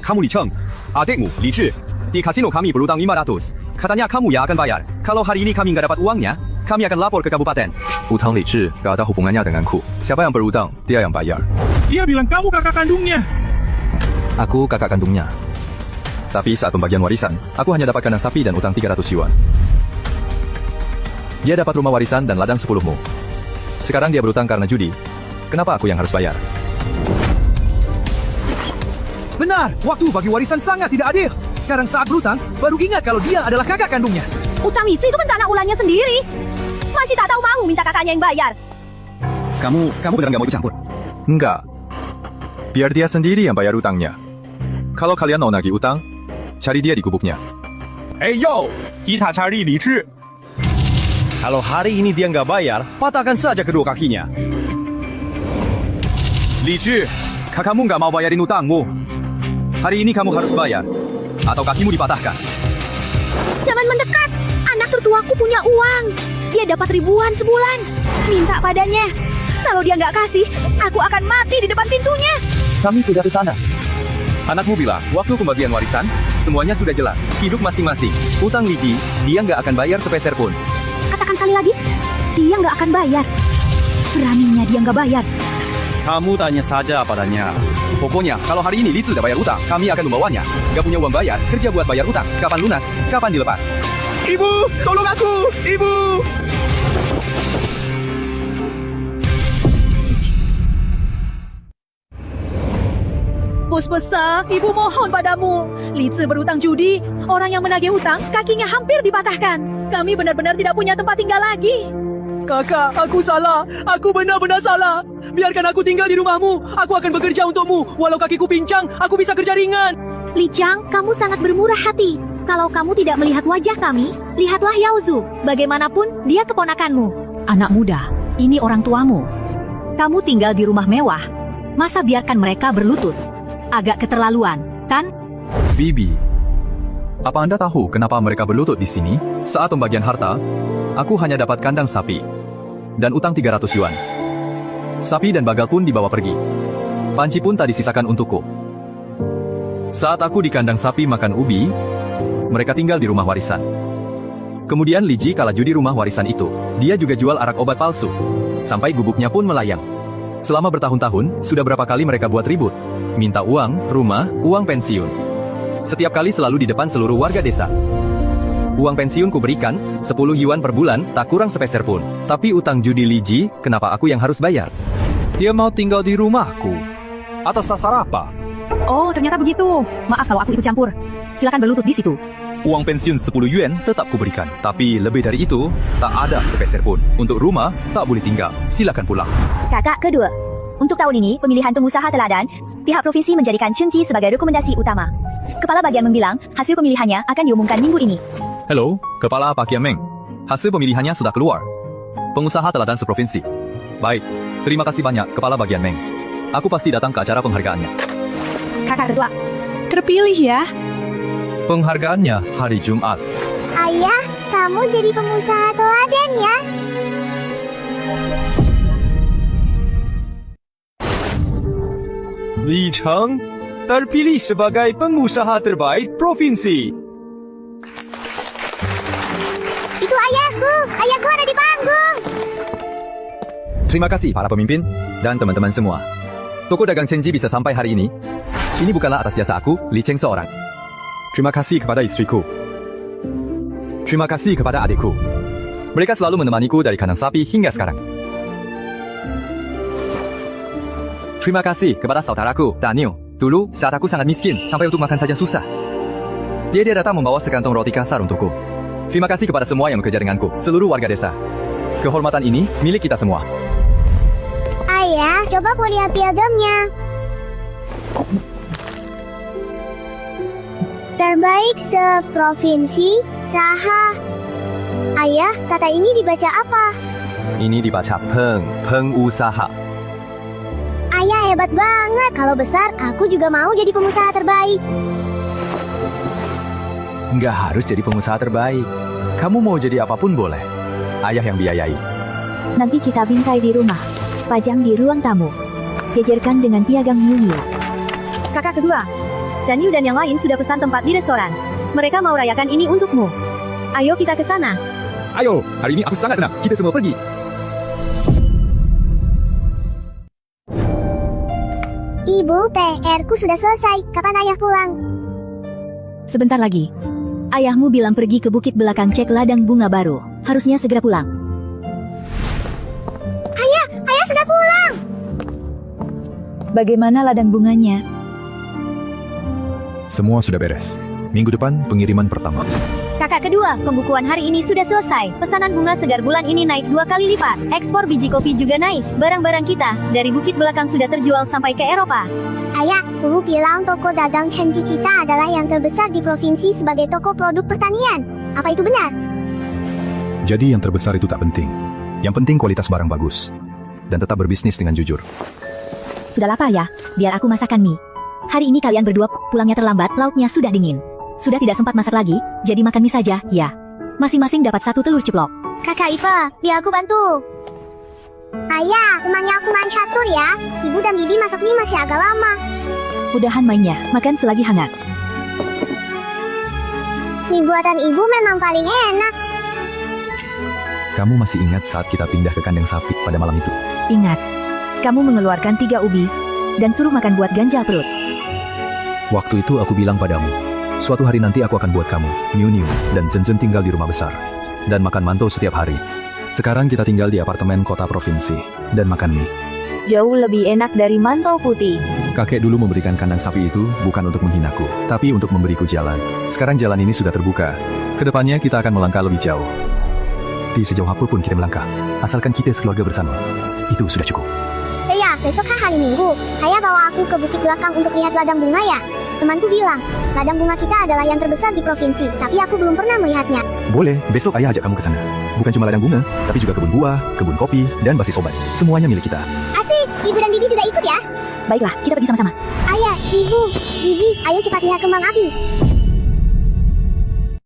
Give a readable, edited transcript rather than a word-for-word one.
Kamu Li Cheng, adikmu, Li Zhi. Di kasino kami berutang 500. Katanya kamu yang akan bayar. Kalau hari ini kami nggak dapat uangnya, kami akan lapor ke kabupaten. Utang Li Zhi gak ada hubungannya denganku. Siapa yang berutang, dia yang bayar. Dia bilang kamu kakak kandungnya. Aku kakak kandungnya. Tapi saat pembagian warisan, aku hanya dapat kandang sapi dan utang 300 yuan. Dia dapat rumah warisan dan ladang 10 mu. Sekarang dia berutang karena judi. Kenapa aku yang harus bayar? Benar, waktu bagi warisan sangat tidak adil. Sekarang saat berutang, baru ingat kalau dia adalah kakak kandungnya. Utang Li Zhi itu bentuk anak ulangnya sendiri. Masih tak tahu mau minta kakaknya yang bayar. Kamu benar nggak mau ikut campur? Enggak. Biar dia sendiri yang bayar utangnya. Kalau kalian mau nagih utang, cari dia di gubuknya. Yo, kita cari Li Zhi. Kalau hari ini dia nggak bayar, patahkan saja kedua kakinya. Li Zhi, kakakmu nggak mau bayarin utangmu. Hari ini kamu harus bayar, atau kakimu dipatahkan. Jangan mendekat. Anak tertuaku punya uang. Dia dapat ribuan sebulan. Minta padanya. Kalau dia nggak kasih, aku akan mati di depan pintunya. Kami sudah ke sana. Anakmu bilang, waktu pembagian warisan, semuanya sudah jelas. Hidup masing-masing. Utang Li Zhi, dia nggak akan bayar sepeser pun. Katakan sekali lagi, dia nggak akan bayar. Beraninya dia nggak bayar. Kamu tanya saja padanya. Pokoknya, kalau hari ini Li Zhi sudah bayar utang, kami akan membawanya. Gak punya uang bayar, kerja buat bayar utang. Kapan lunas, kapan dilepas. Ibu, tolong aku, ibu. Bos besar, ibu mohon padamu. Li Zhi berutang judi, orang yang menagih utang, kakinya hampir dipatahkan. Kami benar-benar tidak punya tempat tinggal lagi. Kakak, aku salah. Aku benar-benar salah. Biarkan aku tinggal di rumahmu. Aku akan bekerja untukmu. Walau kakiku pincang, aku bisa kerja ringan. Li Chang, kamu sangat bermurah hati. Kalau kamu tidak melihat wajah kami, lihatlah Yao Zhu. Bagaimanapun, dia keponakanmu. Anak muda, ini orang tuamu. Kamu tinggal di rumah mewah. Masa biarkan mereka berlutut? Agak keterlaluan, kan? Bibi, apa Anda tahu kenapa mereka berlutut di sini? Saat pembagian harta, aku hanya dapat kandang sapi dan utang 300 yuan. Sapi dan bagal pun dibawa pergi. Panci pun tak disisakan untukku. Saat aku di kandang sapi makan ubi, mereka tinggal di rumah warisan. Kemudian Li Zhi kalah judi rumah warisan itu. Dia juga jual arak obat palsu. Sampai gubuknya pun melayang. Selama bertahun-tahun, sudah berapa kali mereka buat ribut. Minta uang, rumah, uang pensiun. Setiap kali selalu di depan seluruh warga desa. Uang pensiun ku berikan, 10 yuan per bulan, tak kurang sepeser pun. Tapi utang judi Li Zhi, kenapa aku yang harus bayar? Dia mau tinggal di rumahku. Atas dasar apa? Oh, ternyata begitu. Maaf kalau aku ikut campur. Silakan berlutut di situ. Uang pensiun 10 yuan tetap kuberikan. Tapi lebih dari itu, tak ada sepeser pun. Untuk rumah, tak boleh tinggal. Silakan pulang. Kakak kedua. Untuk tahun ini, pemilihan pengusaha teladan, pihak provinsi menjadikan Cheng Ji sebagai rekomendasi utama. Kepala bagian membilang, hasil pemilihannya akan diumumkan minggu ini. Halo, Kepala Pak Kian Meng. Hasil pemilihannya sudah keluar. Pengusaha teladan seprovinsi. Baik, terima kasih banyak Kepala Bagian Meng. Aku pasti datang ke acara penghargaannya. Kakak kedua. Terpilih ya. Penghargaannya hari Jumat. Ayah, kamu jadi pengusaha teladan ya? Li Cheng terpilih sebagai pengusaha terbaik provinsi. Itu ayahku. Ayahku ada di panggung. Terima kasih para pemimpin dan teman-teman semua. Toko dagang Cheng Ji bisa sampai hari ini. Ini bukanlah atas jasa aku, Li Cheng seorang. Terima kasih kepada istriku. Terima kasih kepada adikku. Mereka selalu menemaniku dari kandang sapi hingga sekarang. Terima kasih kepada saudaraku, Daniel. Dulu, saat aku sangat miskin, sampai untuk makan saja susah. Dia datang membawa sekantong roti kasar untukku. Terima kasih kepada semua yang bekerja denganku, seluruh warga desa. Kehormatan ini milik kita semua. Ayah, coba aku lihat piagamnya. Terbaik seprovinsi, Saha. Ayah, kata ini dibaca apa? Ini dibaca pengusaha. Ayah hebat banget. Kalau besar, aku juga mau jadi pengusaha terbaik. Nggak harus jadi pengusaha terbaik. Kamu mau jadi apapun boleh. Ayah yang biayai. Nanti kita bingkai di rumah. Pajang di ruang tamu. Jejerkan dengan piagam New Year. Kakak kedua. Dan Yu dan yang lain sudah pesan tempat di restoran. Mereka mau rayakan ini untukmu. Ayo kita ke sana. Ayo, hari ini aku sangat senang. Kita semua pergi. Ibu, PR-ku sudah selesai. Kapan ayah pulang? Sebentar lagi. Ayahmu bilang pergi ke bukit belakang cek ladang bunga baru. Harusnya segera pulang. Ayah sudah pulang. Bagaimana ladang bunganya? Semua sudah beres. Minggu depan pengiriman pertama. Kakak kedua, pembukuan hari ini sudah selesai. Pesanan bunga segar bulan ini naik 2 kali lipat. Ekspor biji kopi juga naik. Barang-barang kita dari bukit belakang sudah terjual sampai ke Eropa. Ayah, Guru bilang toko dagang Chenji kita adalah yang terbesar di provinsi sebagai toko produk pertanian. Apa itu benar? Jadi yang terbesar itu tak penting. Yang penting kualitas barang bagus. Dan tetap berbisnis dengan jujur. Sudahlah Pak ya, biar aku masakkan mie. Hari ini kalian berdua pulangnya terlambat, lauknya sudah dingin. Sudah tidak sempat masak lagi, jadi makan mie saja, ya. Masing-masing dapat 1 telur ceplok. Kakak Iva, biar aku bantu. Ayah, temannya aku main catur ya. Ibu dan Bibi masak mie masih agak lama. Udahan mainnya, makan selagi hangat. Mie buatan ibu memang paling enak. Kamu masih ingat saat kita pindah ke kandang sapi pada malam itu? Ingat, kamu mengeluarkan 3 ubi, dan suruh makan buat ganjal perut. Waktu itu aku bilang padamu, suatu hari nanti aku akan buat kamu, Niu dan Zen tinggal di rumah besar, dan makan mantou setiap hari. Sekarang kita tinggal di apartemen kota provinsi, dan makan mie. Jauh lebih enak dari mantou putih. Kakek dulu memberikan kandang sapi itu bukan untuk menghinaku, tapi untuk memberiku jalan. Sekarang jalan ini sudah terbuka. Kedepannya kita akan melangkah lebih jauh. Di sejauh apapun kita melangkah, asalkan kita sekeluarga bersama. Itu sudah cukup. Ya, besok kan hari Minggu. Ayah bawa aku ke bukit belakang untuk lihat ladang bunga ya. Temanku bilang, ladang bunga kita adalah yang terbesar di provinsi, tapi aku belum pernah melihatnya. Boleh, besok ayah ajak kamu ke sana. Bukan cuma ladang bunga, tapi juga kebun buah, kebun kopi, dan basis obat. Semuanya milik kita. Asik, ibu dan bibi juga ikut ya. Baiklah, kita pergi sama-sama. Ayah, ibu, bibi, ayo cepat lihat kembang api.